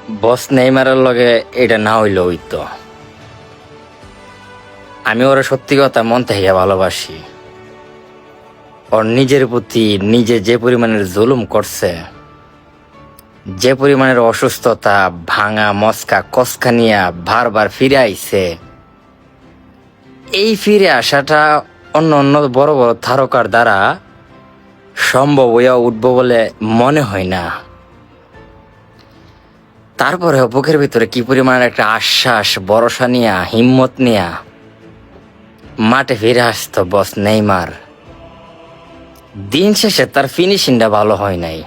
বস নেইমারের লগে এটা না হইলো হইতো। আমি ওরা সত্যি কথা মন থেকে ভালোবাসি। ওর নিজের প্রতি নিজে যে পরিমাণের জুলুম করছে, যে পরিমাণের অসুস্থতা, ভাঙা মস্কা কসকা নিয়ে বারবার ফিরে আইছে, এই ফিরে আসাটা অন্য অন্য বড় বড় তারকার দ্বারা সম্ভব হইয়া উঠব বলে মনে হয় না। তারপরে বুকের ভিতরে কি পরিমাণের একটা আশ্বাস, ভরসা নিয়া, হিম্মত নিয়া মাঠে ফিরে আসতো বস নেইমার। দিন শেষে তার ফিনিশিংটা ভালো হয় নাই,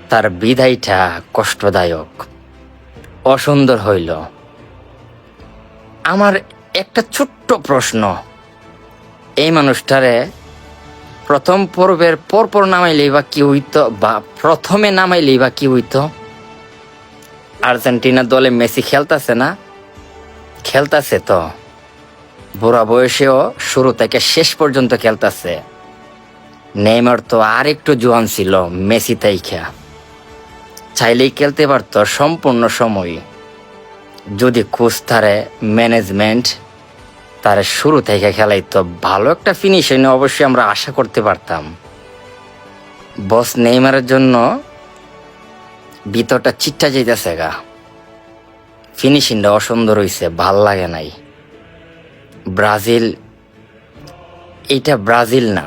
তার বিদায়টা কষ্টদায়ক, অসুন্দর হইল। আমার একটা ছোট্ট প্রশ্ন, এই মানুষটারে প্রথম পর্বের পরপর নামাইলেই বা কি হইতো, বা প্রথমে নামাইলেই বা কি হইতো? আর্জেন্টিনা দলে মেসি খেলতেছে না? খেলতেছে তো, বুড়া বয়সেও শুরু থেকে শেষ পর্যন্ত খেলতেছে। নেইমার তো আর একটু জোয়ান ছিল মেসি তাইখা, চাইলেই খেলতে পারত সম্পূর্ণ সময়, যদি কোচ তারে, ম্যানেজমেন্ট তারে শুরু থেকে খেলাইতো, ভালো একটা ফিনিশিং অবশ্যই আমরা আশা করতে পারতাম। বস নেইমারের জন্য ভিতরটা চিট্টা যাইতেছে গা, ফিনিশিংটা অসুন্দর হইছে, ভাল লাগে নাই। ব্রাজিল, এটা ব্রাজিল না,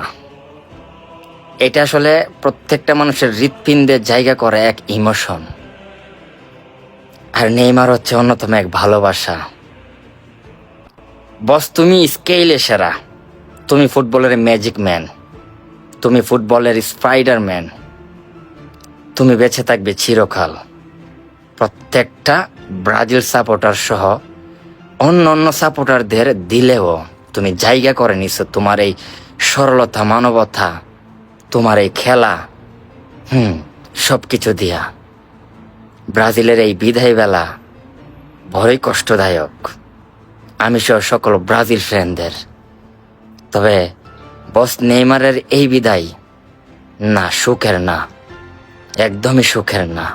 এটা আসলে প্রত্যেকটা মানুষের হৃৎপিণ্ডে জায়গা করে এক ইমোশন। আর নেইমার হচ্ছে অন্যতম এক ভালোবাসা। বস, তুমি স্কেলে সেরা, তুমি ফুটবলের ম্যাজিক ম্যান, তুমি ফুটবলের স্পাইডারম্যান, তুমি বেঁচে থাকবে চিরকাল। প্রত্যেকটা ব্রাজিল সাপোর্টার সহ অন্য অন্য সাপোর্টারদের দিলেও তুমি জায়গা করে নিছো, তোমার এই সরলতা, মানবতা, তোমার এই খেলা, সবকিছু দিয়া। ব্রাজিলের এই বিদায় বেলা বড়ই কষ্টদায়ক, আমি সহ সকল ব্রাজিল ফ্যানদের। তবে বস নেইমারের এই বিদায় না সুখের না, একদমই সুখের না।